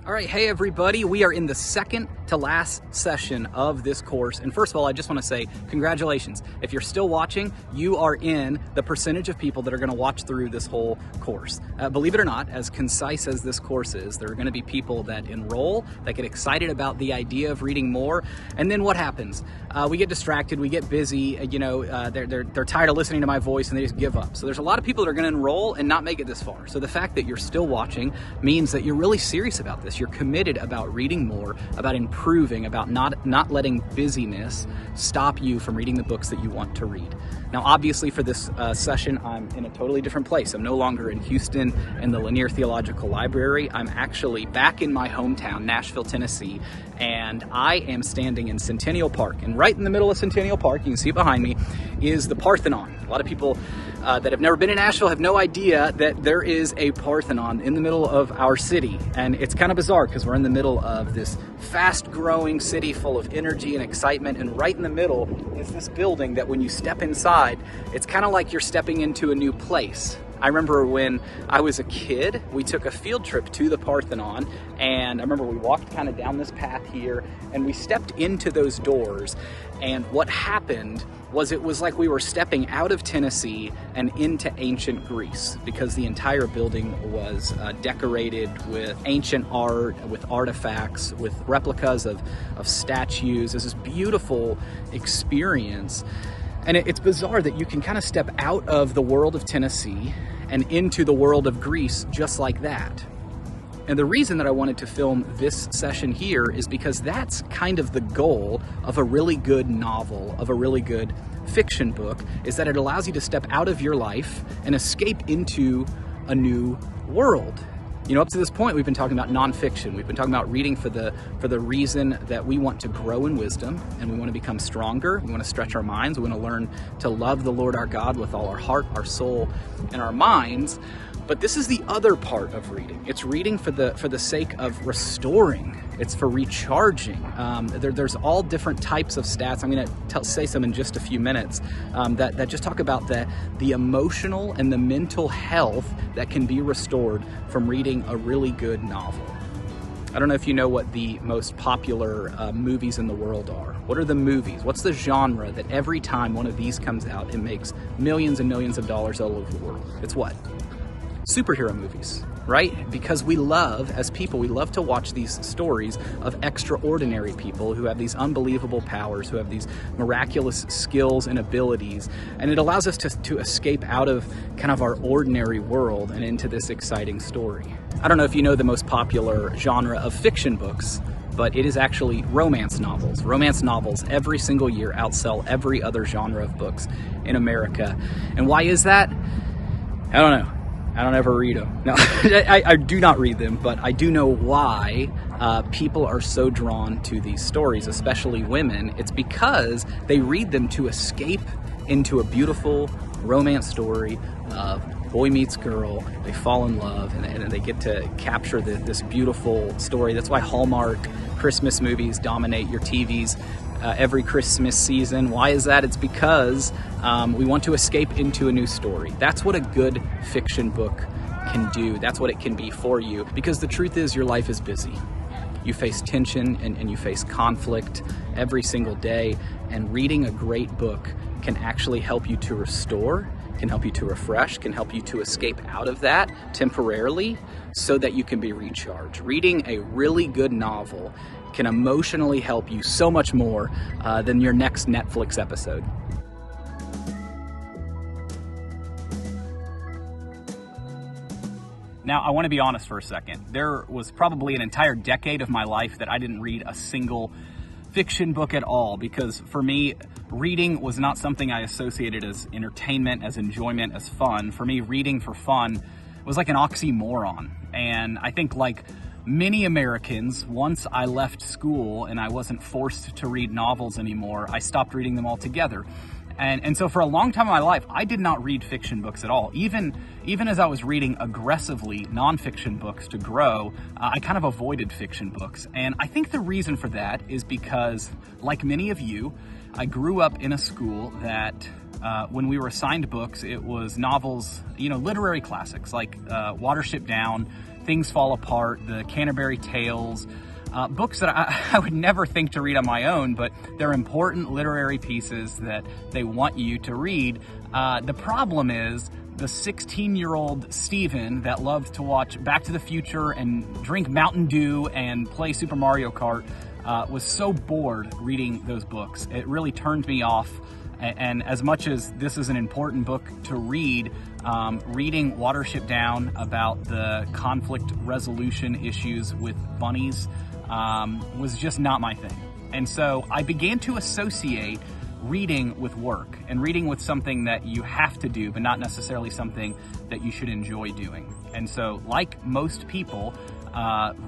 All right, hey everybody, we are in the second to last session of this course. And first of all, I just want to say congratulations. If you're still watching, you are in the percentage of people that are going to watch through this whole course. Believe it or not, as concise as this course is, there are going to be people that enroll, that get excited about the idea of reading more. And then what happens? We get distracted, we get busy, they're tired of listening to my voice and they just give up. So there's a lot of people that are going to enroll and not make it this far. So the fact that you're still watching means that you're really serious about this. You're committed about reading more, about improving, about not letting busyness stop you from reading the books that you want to read. Now, obviously for this session, I'm in a totally different place. I'm no longer in Houston in the Lanier Theological Library. I'm actually back in my hometown, Nashville, Tennessee, and I am standing in Centennial Park. And right in the middle of Centennial Park, you can see it behind me, is the Parthenon. A lot of people that have never been in Nashville have no idea that there is a Parthenon in the middle of our city. And it's kind of bizarre because we're in the middle of this fast-growing city full of energy and excitement, and right in the middle is this building that when you step inside, it's kind of like you're stepping into a new place. I remember when I was a kid, we took a field trip to the Parthenon, and I remember we walked kind of down this path here, and we stepped into those doors, and what happened was it was like we were stepping out of Tennessee and into ancient Greece, because the entire building was decorated with ancient art, with artifacts, with replicas of statues. It was this beautiful experience. And it's bizarre that you can kind of step out of the world of Tennessee and into the world of Greece just like that. And the reason that I wanted to film this session here is because that's kind of the goal of a really good novel, of a really good fiction book, is that it allows you to step out of your life and escape into a new world. You know, up to this point, we've been talking about nonfiction. We've been talking about reading for the reason that we want to grow in wisdom and we want to become stronger. We want to stretch our minds. We want to learn to love the Lord our God with all our heart, our soul, and our minds. But this is the other part of reading. It's reading for the sake of restoring. It's for recharging. There's all different types of stats. I'm going to say some in just a few minutes that just talk about the emotional and the mental health that can be restored from reading a really good novel. I don't know if you know what the most popular movies in the world are. What are the movies? What's the genre that every time one of these comes out, it makes millions and millions of dollars all over the world? It's what? Superhero movies, right? Because we love, as people, we love to watch these stories of extraordinary people who have these unbelievable powers, who have these miraculous skills and abilities, and it allows us to escape out of kind of our ordinary world and into this exciting story. I don't know if you know the most popular genre of fiction books, but it is actually romance novels. Romance novels every single year outsell every other genre of books in America. And why is that? I don't know. I don't ever read them. No, I do not read them, but I do know why people are so drawn to these stories, especially women. It's because they read them to escape into a beautiful romance story of boy meets girl, they fall in love, and they get to capture this beautiful story. That's why Hallmark Christmas movies dominate your TVs every Christmas season. Why is that? It's because we want to escape into a new story. That's what a good fiction book can do. That's what it can be for you. Because the truth is, your life is busy. You face tension and you face conflict every single day. And reading a great book can actually help you to restore, can help you to refresh, can help you to escape out of that temporarily so that you can be recharged. Reading a really good novel can emotionally help you so much more than your next Netflix episode. Now, I want to be honest for a second. There was probably an entire decade of my life that I didn't read a single fiction book at all, because for me, reading was not something I associated as entertainment, as enjoyment, as fun. For me, reading for fun was like an oxymoron. And I think, like many Americans, once I left school and I wasn't forced to read novels anymore, I stopped reading them altogether. And so for a long time in my life, I did not read fiction books at all. Even as I was reading aggressively nonfiction books to grow, I kind of avoided fiction books. And I think the reason for that is because, like many of you, I grew up in a school that when we were assigned books, it was novels, literary classics like Watership Down, Things Fall Apart, the Canterbury Tales, books that I would never think to read on my own, but they're important literary pieces that they want you to read. The problem is the 16-year-old Steven that loved to watch Back to the Future and drink Mountain Dew and play Super Mario Kart was so bored reading those books. It really turned me off. And as much as this is an important book to read, reading Watership Down about the conflict resolution issues with bunnies was just not my thing. And so I began to associate reading with work and reading with something that you have to do, but not necessarily something that you should enjoy doing. And so, like most people,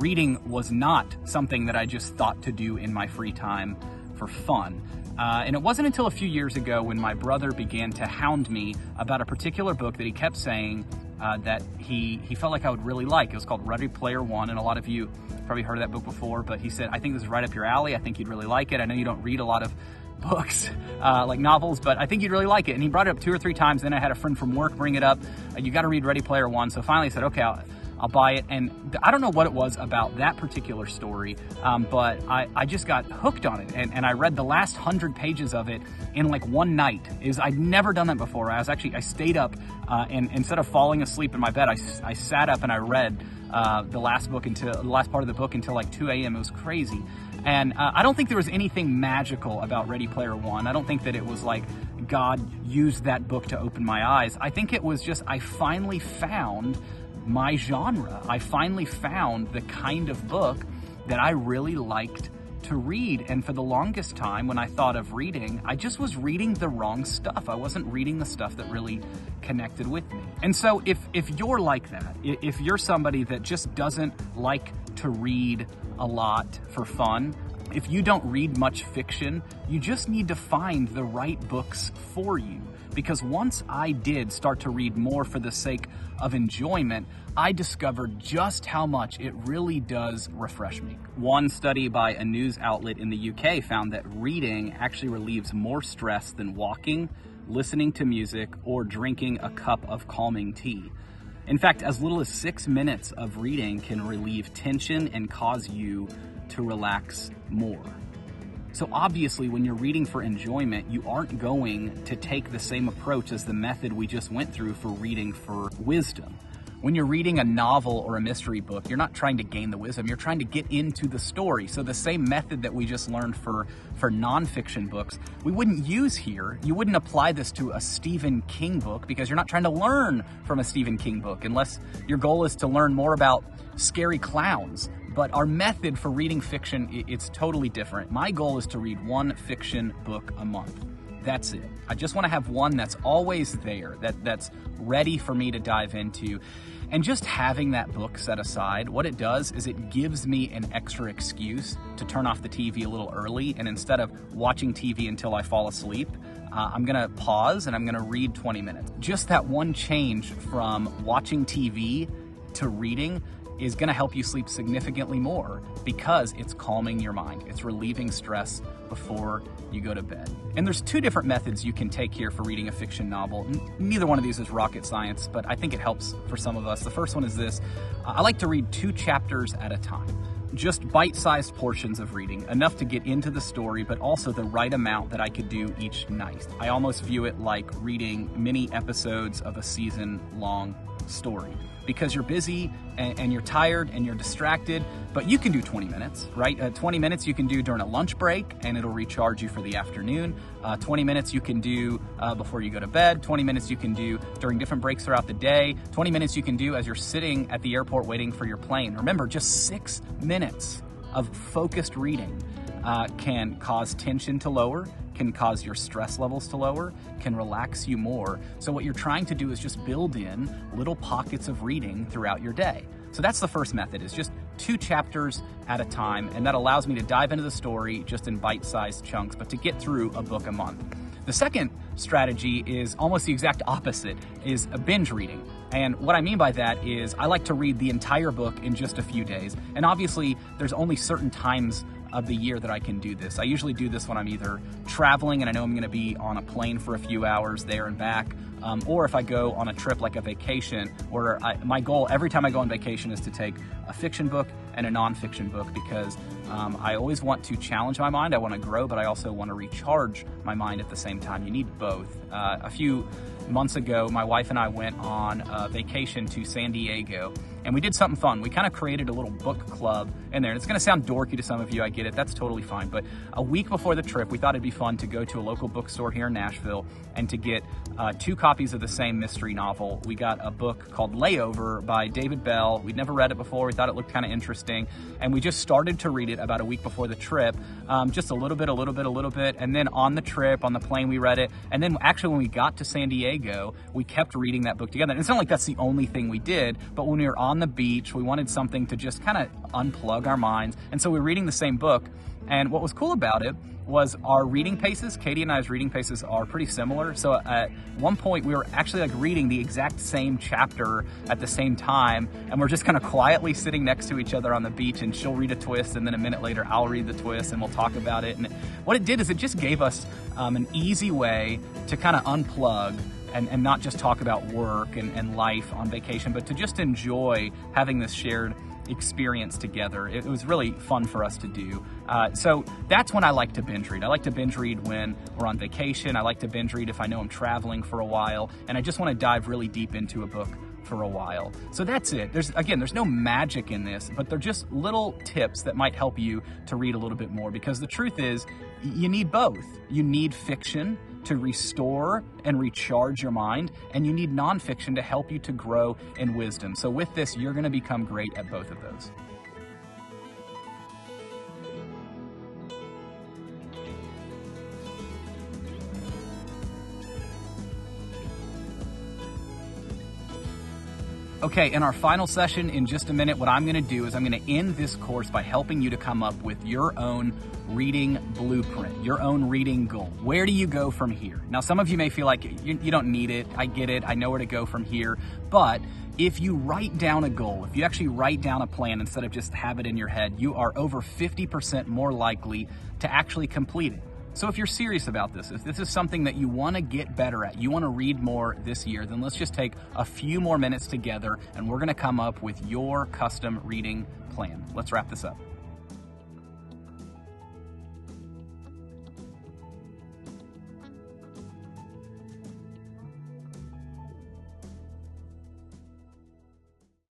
reading was not something that I just thought to do in my free time for fun. And it wasn't until a few years ago when my brother began to hound me about a particular book that he kept saying that he felt like I would really like. It was called Ready Player One, and a lot of you probably heard of that book before, but he said, I think this is right up your alley. I think you'd really like it. I know you don't read a lot of books, like novels, but I think you'd really like it. And he brought it up 2 or 3 times. Then I had a friend from work bring it up. You got to read Ready Player One. So finally I said, okay, I'll buy it. And I don't know what it was about that particular story, but I just got hooked on it. And I read the last 100 pages of it in like one night. I'd never done that before. I stayed up and instead of falling asleep in my bed, I sat up and I read the last part of the book until like 2 a.m. It was crazy. And I don't think there was anything magical about Ready Player One. I don't think that it was like God used that book to open my eyes. I think it was just I finally found my genre. I finally found the kind of book that I really liked to read. And for the longest time, when I thought of reading, I just was reading the wrong stuff. I wasn't reading the stuff that really connected with me. And so if you're like that, if you're somebody that just doesn't like to read a lot for fun, if you don't read much fiction, you just need to find the right books for you. Because once I did start to read more for the sake of enjoyment, I discovered just how much it really does refresh me. One study by a news outlet in the UK found that reading actually relieves more stress than walking, listening to music, or drinking a cup of calming tea. In fact, as little as 6 minutes of reading can relieve tension and cause you to relax more. So obviously, when you're reading for enjoyment, you aren't going to take the same approach as the method we just went through for reading for wisdom. When you're reading a novel or a mystery book, you're not trying to gain the wisdom, you're trying to get into the story. So the same method that we just learned for nonfiction books, we wouldn't use here. You wouldn't apply this to a Stephen King book because you're not trying to learn from a Stephen King book unless your goal is to learn more about scary clowns. But our method for reading fiction, it's totally different. My goal is to read one fiction book a month. That's it. I just want to have one that's always there, that's ready for me to dive into. And just having that book set aside, what it does is it gives me an extra excuse to turn off the TV a little early. And instead of watching TV until I fall asleep, I'm going to pause and I'm going to read 20 minutes. Just that one change from watching TV to reading is going to help you sleep significantly more because it's calming your mind. It's relieving stress before you go to bed. And there's 2 different methods you can take here for reading a fiction novel. Neither one of these is rocket science, but I think it helps for some of us. The first one is this. I like to read 2 chapters at a time. Just bite-sized portions of reading, enough to get into the story, but also the right amount that I could do each night. I almost view it like reading mini episodes of a season-long story. Because you're busy and you're tired and you're distracted, but you can do 20 minutes, right? 20 minutes you can do during a lunch break and it'll recharge you for the afternoon. 20 minutes you can do before you go to bed. 20 minutes you can do during different breaks throughout the day. 20 minutes you can do as you're sitting at the airport waiting for your plane. Remember, just 6 minutes of focused reading can cause tension to lower, can cause your stress levels to lower, can relax you more. So what you're trying to do is just build in little pockets of reading throughout your day. So that's the first method, is just 2 chapters at a time, and that allows me to dive into the story just in bite-sized chunks, but to get through a book a month. The second strategy is almost the exact opposite, is a binge reading. And what I mean by that is I like to read the entire book in just a few days. And obviously there's only certain times of the year that I can do this. I usually do this when I'm either traveling and I know I'm going to be on a plane for a few hours there and back, or if I go on a trip like a vacation, where my goal every time I go on vacation is to take a fiction book and a nonfiction book, because I always want to challenge my mind. I want to grow, but I also want to recharge my mind at the same time. You need both. A few months ago, my wife and I went on a vacation to San Diego, and we did something fun. We kind of created a little book club in there. And it's going to sound dorky to some of you, I get it, that's totally fine. But a week before the trip, we thought it'd be fun to go to a local bookstore here in Nashville and to get 2 copies of the same mystery novel. We got a book called Layover by David Bell. We'd never read it before. We thought it looked kind of interesting, and we just started to read it about a week before the trip, just a little bit. And then on the trip, on the plane, we read it. And then actually when we got to San Diego, we kept reading that book together. And it's not like that's the only thing we did, but when we were on the beach, we wanted something to just kind of unplug our minds. And so we were reading the same book. And what was cool about it was our reading paces. Katie and I's reading paces are pretty similar. So at one point we were actually like reading the exact same chapter at the same time, and we're just kind of quietly sitting next to each other on the beach, and she'll read a twist, and then a minute later I'll read the twist, and we'll talk about it. And what it did is it just gave us an easy way to kind of unplug and not just talk about work and life on vacation, but to just enjoy having this shared experience together. It was really fun for us to do. So that's when I like to binge read. I like to binge read when we're on vacation. I like to binge read if I know I'm traveling for a while and I just want to dive really deep into a book for a while. So that's it. There's no magic in this, but they're just little tips that might help you to read a little bit more, because the truth is you need both. You need fiction to restore and recharge your mind, and you need nonfiction to help you to grow in wisdom. So with this, you're going to become great at both of those. Okay, in our final session in just a minute, what I'm going to do is I'm going to end this course by helping you to come up with your own reading blueprint, your own reading goal. Where do you go from here? Now, some of you may feel like you don't need it. I get it. I know where to go from here. But if you write down a goal, if you actually write down a plan instead of just have it in your head, you are over 50% more likely to actually complete it. So if you're serious about this, if this is something that you want to get better at, you want to read more this year, then let's just take a few more minutes together and we're going to come up with your custom reading plan. Let's wrap this up.